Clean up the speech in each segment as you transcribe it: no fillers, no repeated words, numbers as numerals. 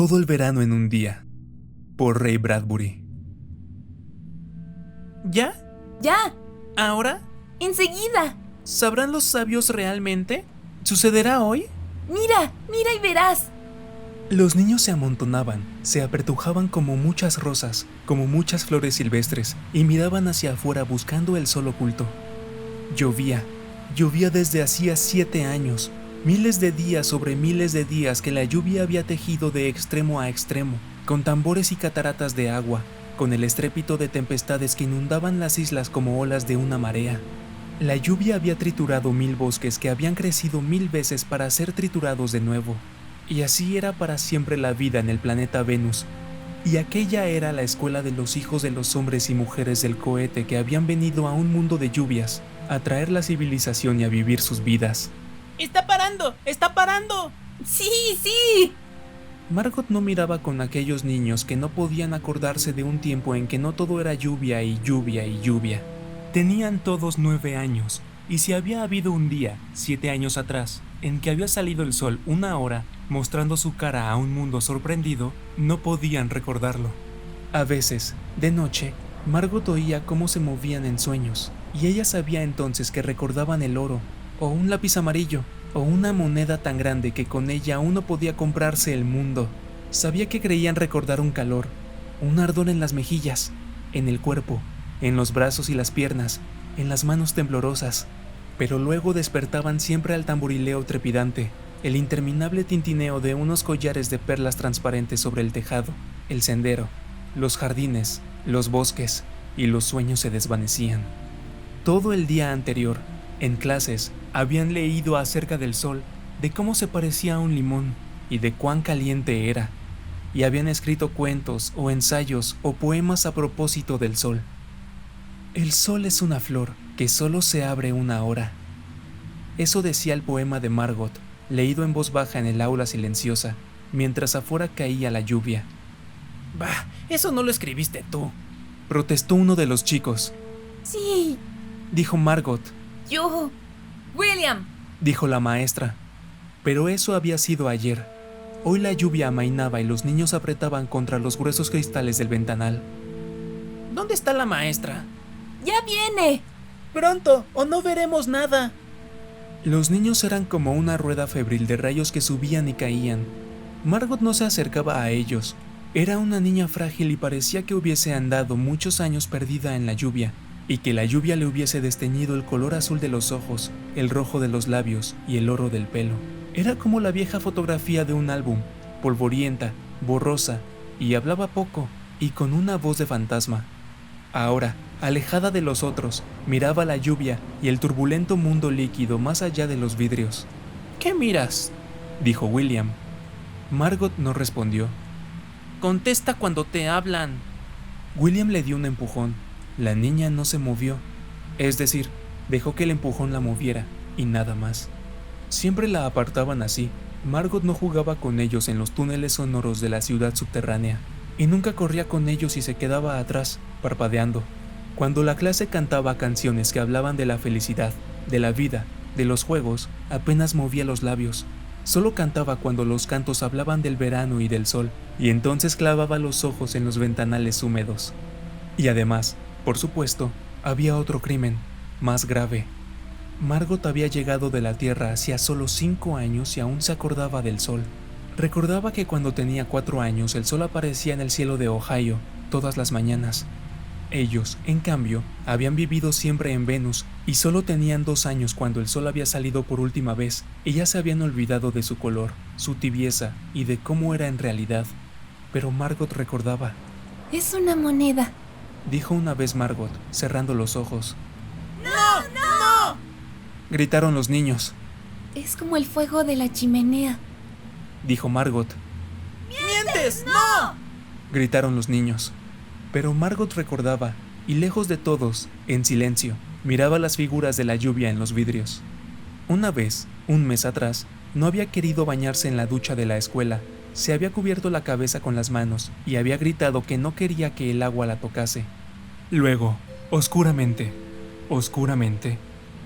Todo el verano en un día, por Ray Bradbury. ¿Ya? ¡Ya! ¿Ahora? ¡Enseguida! ¿Sabrán los sabios realmente? ¿Sucederá hoy? ¡Mira! ¡Mira y verás! Los niños se amontonaban, se apertujaban como muchas rosas, como muchas flores silvestres, y miraban hacia afuera buscando el sol oculto. Llovía desde hacía 7 años, miles de días sobre miles de días que la lluvia había tejido de extremo a extremo, con tambores y cataratas de agua, con el estrépito de tempestades que inundaban las islas como olas de una marea. La lluvia había triturado 1000 bosques que habían crecido 1000 veces para ser triturados de nuevo. Y así era para siempre la vida en el planeta Venus. Y aquella era la escuela de los hijos de los hombres y mujeres del cohete que habían venido a un mundo de lluvias, a traer la civilización y a vivir sus vidas. ¡Está parando! ¡Está parando! ¡Sí, sí! Margot no miraba con aquellos niños que no podían acordarse de un tiempo en que no todo era lluvia y lluvia y lluvia. Tenían todos 9 años, y si había habido un día, 7 años atrás, en que había salido el sol 1 hora, mostrando su cara a un mundo sorprendido, no podían recordarlo. A veces, de noche, Margot oía cómo se movían en sueños, y ella sabía entonces que recordaban el oro, o un lápiz amarillo, o una moneda tan grande que con ella uno podía comprarse el mundo. Sabía que creían recordar un calor, un ardor en las mejillas, en el cuerpo, en los brazos y las piernas, en las manos temblorosas, pero luego despertaban siempre al tamborileo trepidante, el interminable tintineo de unos collares de perlas transparentes sobre el tejado, el sendero, los jardines, los bosques, y los sueños se desvanecían. Todo el día anterior, en clases, habían leído acerca del sol, de cómo se parecía a un limón y de cuán caliente era, y habían escrito cuentos o ensayos o poemas a propósito del sol. El sol es una flor que solo se abre 1 hora. Eso decía el poema de Margot, leído en voz baja en el aula silenciosa, mientras afuera caía la lluvia. Bah, eso no lo escribiste tú. Protestó uno de los chicos. ¡Sí! Dijo Margot. ¡Yo! ¡William! Dijo la maestra. Pero eso había sido ayer. Hoy la lluvia amainaba y los niños apretaban contra los gruesos cristales del ventanal. ¿Dónde está la maestra? ¡Ya viene! ¡Pronto, o no veremos nada! Los niños eran como una rueda febril de rayos que subían y caían. Margot no se acercaba a ellos. Era una niña frágil y parecía que hubiese andado muchos años perdida en la lluvia, y que la lluvia le hubiese desteñido el color azul de los ojos, el rojo de los labios y el oro del pelo. Era como la vieja fotografía de un álbum, polvorienta, borrosa, y hablaba poco, y con una voz de fantasma. Ahora, alejada de los otros, miraba la lluvia y el turbulento mundo líquido más allá de los vidrios. ¿Qué miras? Dijo William. Margot no respondió. Contesta cuando te hablan. William le dio un empujón. La niña no se movió. Es decir, dejó que el empujón la moviera, y nada más. Siempre la apartaban así. Margot no jugaba con ellos en los túneles sonoros de la ciudad subterránea, y nunca corría con ellos y se quedaba atrás, parpadeando. Cuando la clase cantaba canciones que hablaban de la felicidad, de la vida, de los juegos, apenas movía los labios. Solo cantaba cuando los cantos hablaban del verano y del sol, y entonces clavaba los ojos en los ventanales húmedos. Y además, por supuesto, había otro crimen, más grave. Margot había llegado de la Tierra hacía solo 5 años y aún se acordaba del sol. Recordaba que cuando tenía 4 años el sol aparecía en el cielo de Ohio, todas las mañanas. Ellos, en cambio, habían vivido siempre en Venus y solo tenían 2 años cuando el sol había salido por última vez y ya se habían olvidado de su color, su tibieza y de cómo era en realidad. Pero Margot recordaba. ¡Es una moneda! Dijo una vez Margot, cerrando los ojos. ¡No! ¡No! Gritaron los niños. Es como el fuego de la chimenea. Dijo Margot. ¡Mientes! ¡No! Gritaron los niños. Pero Margot recordaba, y lejos de todos, en silencio, miraba las figuras de la lluvia en los vidrios. Una vez, un mes atrás, no había querido bañarse en la ducha de la escuela. Se había cubierto la cabeza con las manos y había gritado que no quería que el agua la tocase. Luego, oscuramente,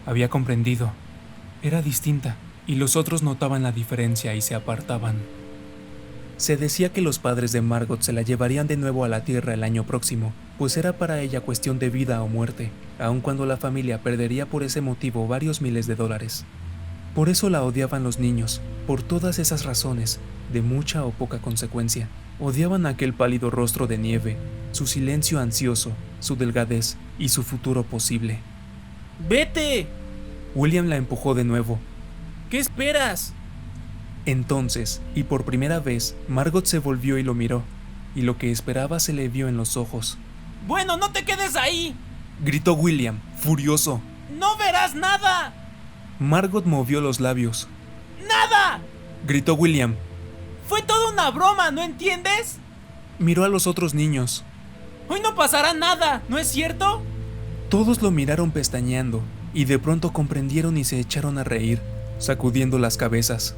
había comprendido. Era distinta, y los otros notaban la diferencia y se apartaban. Se decía que los padres de Margot se la llevarían de nuevo a la Tierra el año próximo, pues era para ella cuestión de vida o muerte, aun cuando la familia perdería por ese motivo varios miles de dólares. Por eso la odiaban los niños, por todas esas razones, de mucha o poca consecuencia. Odiaban aquel pálido rostro de nieve, su silencio ansioso, su delgadez y su futuro posible. ¡Vete! William la empujó de nuevo. ¿Qué esperas? Entonces, y por primera vez, Margot se volvió y lo miró, y lo que esperaba se le vio en los ojos. ¡Bueno, no te quedes ahí! Gritó William, furioso. ¡No verás nada! Margot movió los labios. ¡Nada! Gritó William. ¡Fue toda una broma! ¿No entiendes? Miró a los otros niños. Hoy no pasará nada, ¿no es cierto? Todos lo miraron pestañeando, y de pronto comprendieron y se echaron a reír, sacudiendo las cabezas.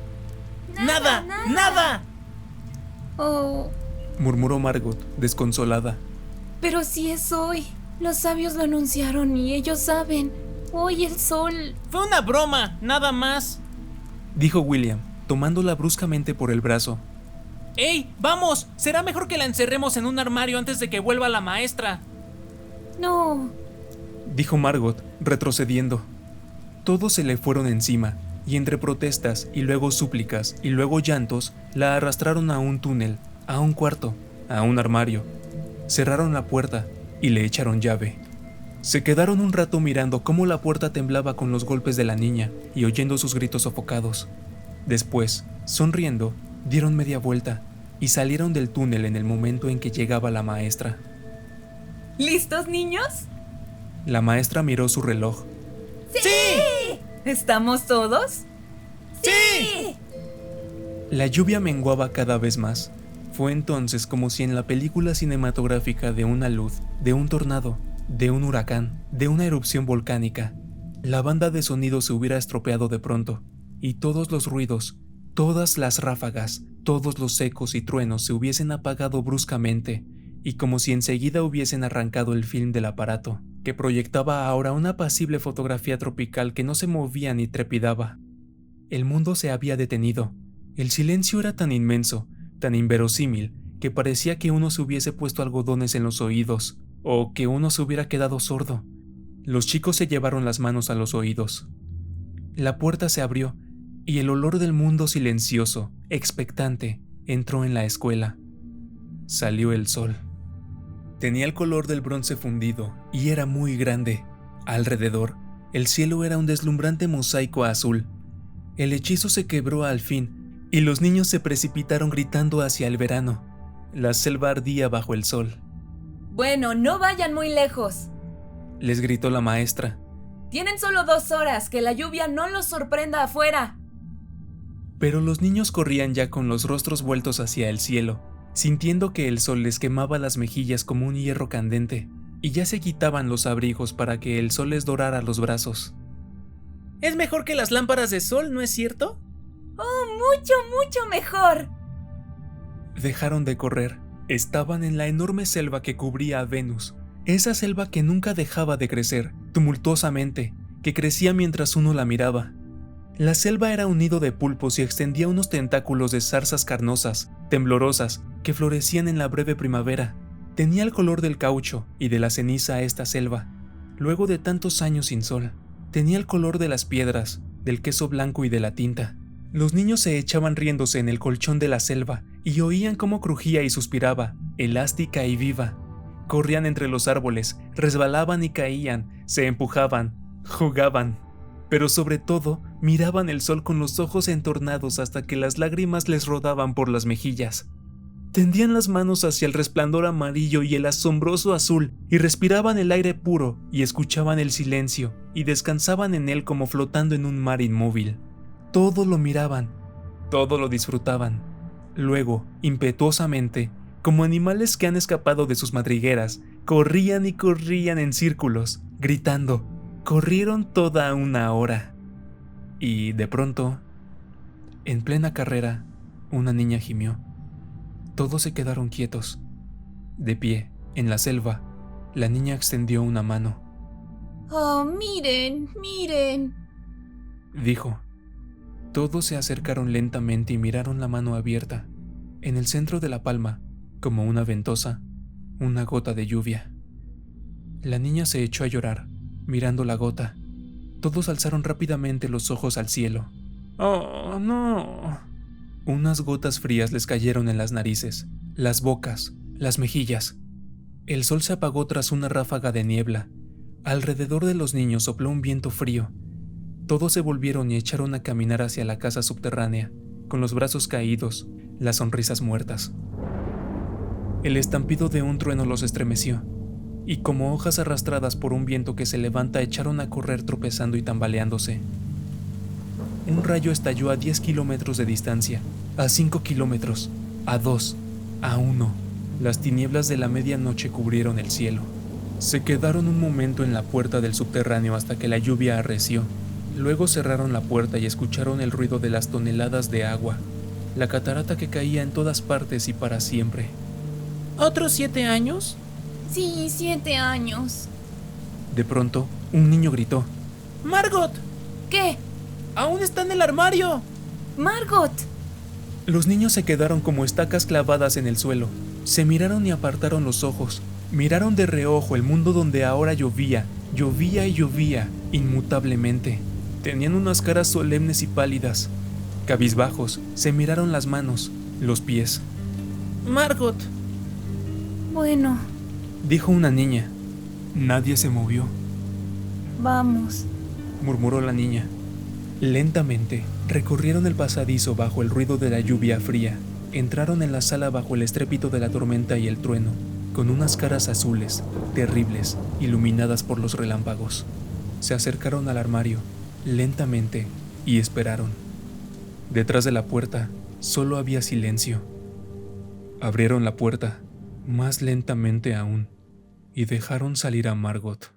¡Nada! ¡Nada! Oh, Murmuró Margot, desconsolada. pero si es hoy. Los sabios lo anunciaron y ellos saben. Hoy el sol... Fue una broma, nada más. Dijo William, tomándola bruscamente por el brazo. ¡Ey, vamos! Será mejor que la encerremos en un armario antes de que vuelva la maestra. No. Dijo Margot, retrocediendo. Todos se le fueron encima, y entre protestas y luego súplicas y luego llantos, la arrastraron a un túnel, a un cuarto, a un armario. Cerraron la puerta y le echaron llave. Se quedaron un rato mirando cómo la puerta temblaba con los golpes de la niña y oyendo sus gritos sofocados. Después, sonriendo, dieron media vuelta y salieron del túnel en el momento en que llegaba la maestra. ¿Listos, niños? La maestra miró su reloj. ¡Sí! ¿Estamos todos? ¡Sí! La lluvia menguaba cada vez más. Fue entonces como si en la película cinematográfica de una luz, de un tornado, de un huracán, de una erupción volcánica, la banda de sonido se hubiera estropeado de pronto, y todos los ruidos, todas las ráfagas, todos los ecos y truenos se hubiesen apagado bruscamente, y como si enseguida hubiesen arrancado el film del aparato, que proyectaba ahora una apacible fotografía tropical que no se movía ni trepidaba. El mundo se había detenido. El silencio era tan inmenso, tan inverosímil, que parecía que uno se hubiese puesto algodones en los oídos, o que uno se hubiera quedado sordo. Los chicos se llevaron las manos a los oídos. La puerta se abrió, y el olor del mundo silencioso, expectante, entró en la escuela. Salió el sol. Tenía el color del bronce fundido, y era muy grande. Alrededor, el cielo era un deslumbrante mosaico azul. El hechizo se quebró al fin, y los niños se precipitaron gritando hacia el verano. La selva ardía bajo el sol. Bueno, no vayan muy lejos. Les gritó la maestra. Tienen solo 2 horas, que la lluvia no los sorprenda afuera. Pero los niños corrían ya con los rostros vueltos hacia el cielo, sintiendo que el sol les quemaba las mejillas como un hierro candente, y ya se quitaban los abrigos para que el sol les dorara los brazos. Es mejor que las lámparas de sol, ¿no es cierto? ¡Oh, mucho, mucho mejor! Dejaron de correr. Estaban en la enorme selva que cubría a Venus, esa selva que nunca dejaba de crecer, tumultuosamente, que crecía mientras uno la miraba. La selva era un nido de pulpos y extendía unos tentáculos de zarzas carnosas, temblorosas, que florecían en la breve primavera. Tenía el color del caucho y de la ceniza esta selva, luego de tantos años sin sol. Tenía el color de las piedras, del queso blanco y de la tinta. Los niños se echaban riéndose en el colchón de la selva y oían cómo crujía y suspiraba, elástica y viva. Corrían entre los árboles, resbalaban y caían, se empujaban, jugaban. Pero sobre todo, miraban el sol con los ojos entornados hasta que las lágrimas les rodaban por las mejillas. Tendían las manos hacia el resplandor amarillo y el asombroso azul, y respiraban el aire puro, y escuchaban el silencio, y descansaban en él como flotando en un mar inmóvil. Todo lo miraban, todo lo disfrutaban. Luego, impetuosamente, como animales que han escapado de sus madrigueras, corrían y corrían en círculos, gritando. Corrieron toda una hora. Y de pronto, en plena carrera, una niña gimió. Todos se quedaron quietos. De pie, en la selva, la niña extendió una mano. ¡Oh, miren, miren! Dijo. Todos se acercaron lentamente y miraron la mano abierta. En el centro de la palma, como una ventosa, una gota de lluvia. La niña se echó a llorar, mirando la gota. Todos alzaron rápidamente los ojos al cielo. ¡Oh, no! Unas gotas frías les cayeron en las narices, las bocas, las mejillas. El sol se apagó tras una ráfaga de niebla. Alrededor de los niños sopló un viento frío. Todos se volvieron y echaron a caminar hacia la casa subterránea, con los brazos caídos, las sonrisas muertas. El estampido de un trueno los estremeció, y como hojas arrastradas por un viento que se levanta echaron a correr tropezando y tambaleándose. Un rayo estalló a 10 kilómetros de distancia, a 5 kilómetros, a 2, a 1. Las tinieblas de la medianoche cubrieron el cielo. Se quedaron un momento en la puerta del subterráneo hasta que la lluvia arreció. Luego cerraron la puerta y escucharon el ruido de las toneladas de agua, la catarata que caía en todas partes y para siempre. ¿Otros 7 años? Sí, 7 años. De pronto, un niño gritó. ¡Margot! ¿Qué? ¡Aún está en el armario! ¡Margot! Los niños se quedaron como estacas clavadas en el suelo. Se miraron y apartaron los ojos. Miraron de reojo el mundo donde ahora llovía, llovía y llovía, inmutablemente. Tenían unas caras solemnes y pálidas. Cabizbajos, se miraron las manos, los pies. ¡Margot! Bueno, Dijo una niña. Nadie se movió, vamos. murmuró la niña. Lentamente, recorrieron el pasadizo bajo el ruido de la lluvia fría. Entraron en la sala bajo el estrépito de la tormenta y el trueno, con unas caras azules, terribles, iluminadas por los relámpagos. Se acercaron al armario, lentamente, y esperaron. Detrás de la puerta, solo había silencio. Abrieron la puerta, más lentamente aún, y dejaron salir a Margot.